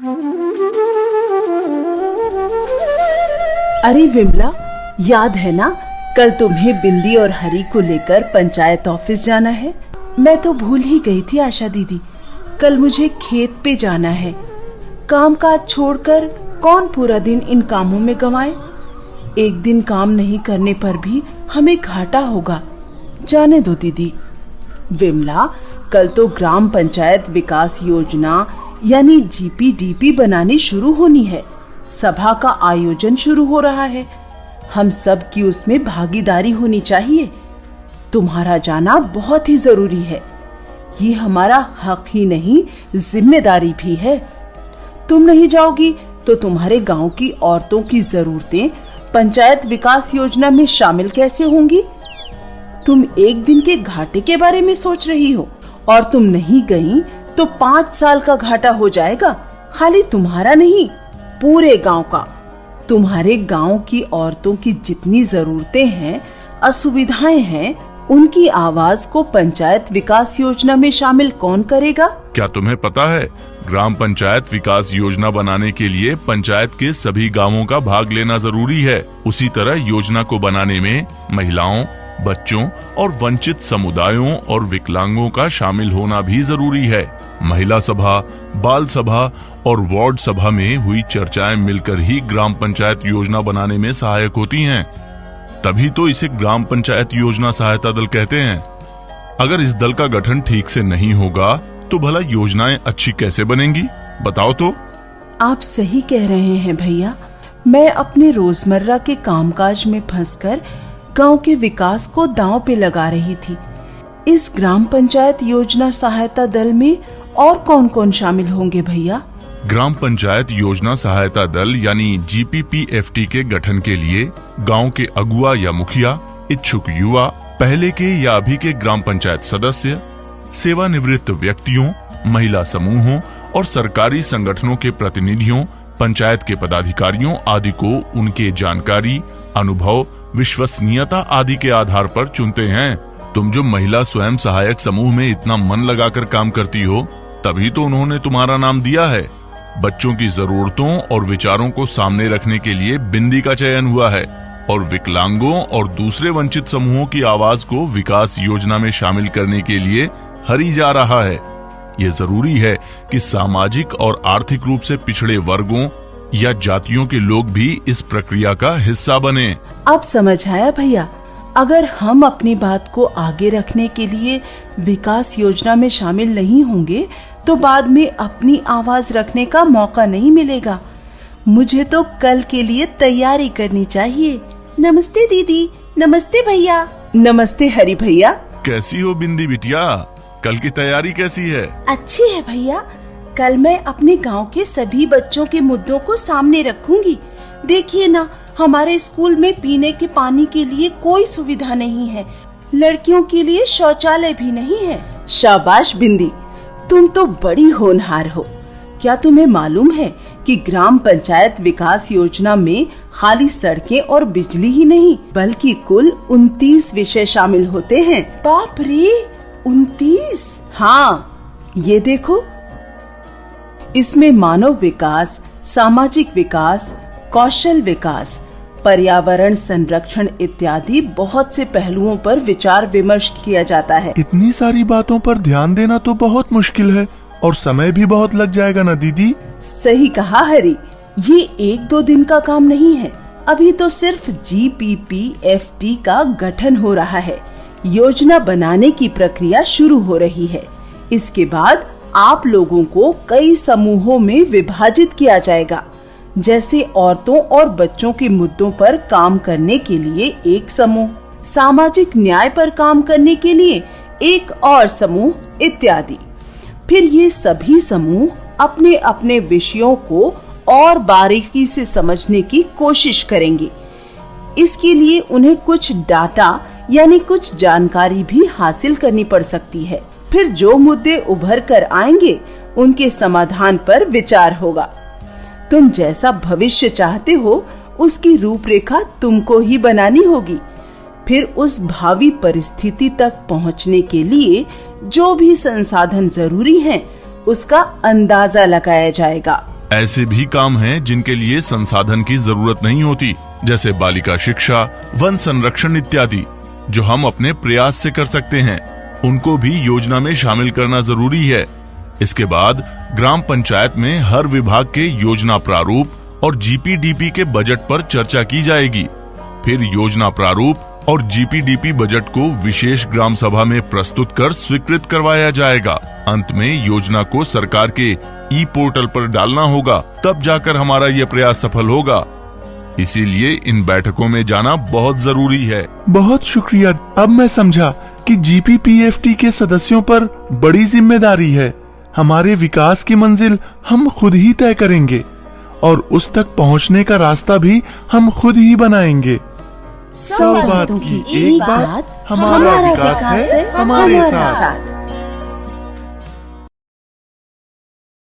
अरे विमला, याद है ना, कल तुम्हें बिंदी और हरी को लेकर पंचायत ऑफिस जाना है। मैं तो भूल ही गई थी आशा दीदी। कल मुझे खेत पे जाना है। काम काज छोड़कर कौन पूरा दिन इन कामों में गंवाए। एक दिन काम नहीं करने पर भी हमें घाटा होगा। जाने दो दीदी। विमला, कल तो ग्राम पंचायत विकास योजना यानी जीपीडीपी बनानी शुरू होनी है। सभा का आयोजन शुरू हो रहा है। हम सब की उसमें भागीदारी होनी चाहिए। तुम्हारा जाना बहुत ही जरूरी है। ये हमारा हक ही नहीं, जिम्मेदारी भी है। तुम नहीं जाओगी तो तुम्हारे गांव की औरतों की जरूरतें पंचायत विकास योजना में शामिल कैसे होंगी? तुम एक दिन के घाटे के बारे में सोच रही हो, और तुम नहीं गई तो 5 साल का घाटा हो जाएगा। खाली तुम्हारा नहीं, पूरे गांव का। तुम्हारे गांव की औरतों की जितनी जरूरतें हैं, असुविधाएं हैं, उनकी आवाज को पंचायत विकास योजना में शामिल कौन करेगा? क्या तुम्हें पता है, ग्राम पंचायत विकास योजना बनाने के लिए पंचायत के सभी गांवों का भाग लेना जरूरी है। उसी तरह योजना को बनाने में महिलाओं, बच्चों और वंचित समुदायों और विकलांगों का शामिल होना भी जरूरी है। महिला सभा, बाल सभा और वार्ड सभा में हुई चर्चाएं मिलकर ही ग्राम पंचायत योजना बनाने में सहायक होती हैं। तभी तो इसे ग्राम पंचायत योजना सहायता दल कहते हैं। अगर इस दल का गठन ठीक से नहीं होगा तो भला योजनाएं अच्छी कैसे बनेंगी? बताओ तो। आप सही कह रहे हैं भैया। मैं अपने रोजमर्रा के कामकाज में फंसकर गांव के विकास को दांव पे लगा रही थी। इस ग्राम पंचायत योजना सहायता दल में और कौन कौन शामिल होंगे भैया? ग्राम पंचायत योजना सहायता दल यानी जीपीपीएफटी के गठन के लिए गांव के अगुआ या मुखिया, इच्छुक युवा, पहले के या अभी के ग्राम पंचायत सदस्य, सेवानिवृत्त व्यक्तियों, महिला समूहों और सरकारी संगठनों के प्रतिनिधियों, पंचायत के पदाधिकारियों आदि को उनके जानकारी, अनुभव, विश्वसनीयता आदि के आधार पर चुनते हैं। तुम जो महिला स्वयं सहायक समूह में इतना मन लगाकर काम करती हो, तभी तो उन्होंने तुम्हारा नाम दिया है। बच्चों की जरूरतों और विचारों को सामने रखने के लिए बिंदी का चयन हुआ है और विकलांगों और दूसरे वंचित समूहों की आवाज को विकास योजना में शामिल करने के लिए हरी जा रहा है। ये जरूरी है कि सामाजिक और आर्थिक रूप से पिछड़े वर्गों या जातियों के लोग भी इस प्रक्रिया का हिस्सा बने। अब समझ आया भैया। अगर हम अपनी बात को आगे रखने के लिए विकास योजना में शामिल नहीं होंगे तो बाद में अपनी आवाज रखने का मौका नहीं मिलेगा। मुझे तो कल के लिए तैयारी करनी चाहिए। नमस्ते दीदी। नमस्ते भैया। नमस्ते हरी भैया। कैसी हो बिंदी बिटिया? कल की तैयारी कैसी है? अच्छी है भैया। कल मैं अपने गांव के सभी बच्चों के मुद्दों को सामने रखूंगी। देखिए ना, हमारे स्कूल में पीने के पानी के लिए कोई सुविधा नहीं है। लड़कियों के लिए शौचालय भी नहीं है। शाबाश बिंदी, तुम तो बड़ी होनहार हो। क्या तुम्हें मालूम है कि ग्राम पंचायत विकास योजना में खाली सड़कें और बिजली ही नहीं बल्कि कुल 29 विषय शामिल होते हैं। बाप रे, 29! हाँ, ये देखो, इसमें मानव विकास, सामाजिक विकास, कौशल विकास, पर्यावरण संरक्षण इत्यादि बहुत से पहलुओं पर विचार विमर्श किया जाता है। इतनी सारी बातों पर ध्यान देना तो बहुत मुश्किल है और समय भी बहुत लग जाएगा ना दीदी? सही कहा हरी। ये 1-2 दिन का काम नहीं है। अभी तो सिर्फ जीपीपीएफटी का गठन हो रहा है। योजना बनाने की प्रक्रिया शुरू हो रही है। इसके बाद आप लोगों को कई समूहों में विभाजित किया जाएगा। जैसे औरतों और बच्चों के मुद्दों पर काम करने के लिए एक समूह, सामाजिक न्याय पर काम करने के लिए एक और समूह इत्यादि। फिर ये सभी समूह अपने अपने विषयों को और बारीकी से समझने की कोशिश करेंगे। इसके लिए उन्हें कुछ डाटा यानी कुछ जानकारी भी हासिल करनी पड़ सकती है। फिर जो मुद्दे उभर कर आएंगे उनके समाधान पर विचार होगा। तुम जैसा भविष्य चाहते हो उसकी रूपरेखा तुमको ही बनानी होगी। फिर उस भावी परिस्थिति तक पहुंचने के लिए जो भी संसाधन जरूरी हैं, उसका अंदाजा लगाया जाएगा। ऐसे भी काम हैं जिनके लिए संसाधन की जरूरत नहीं होती, जैसे बालिका शिक्षा, वन संरक्षण इत्यादि, जो हम अपने प्रयास से कर सकते हैं। उनको भी योजना में शामिल करना जरूरी है। इसके बाद ग्राम पंचायत में हर विभाग के योजना प्रारूप और जीपीडीपी के बजट पर चर्चा की जाएगी। फिर योजना प्रारूप और जीपीडीपी बजट को विशेष ग्राम सभा में प्रस्तुत कर स्वीकृत करवाया जाएगा। अंत में योजना को सरकार के ई पोर्टल पर डालना होगा, तब जाकर हमारा यह प्रयास सफल होगा। इसीलिए इन बैठकों में जाना बहुत जरूरी है। बहुत शुक्रिया। अब मैं समझा कि जीपीपीएफटी के सदस्यों पर बड़ी जिम्मेदारी है। हमारे विकास की मंजिल हम खुद ही तय करेंगे और उस तक पहुंचने का रास्ता भी हम खुद ही बनाएंगे। 100 बात की एक बात, हमारा विकास है हमारे साथ।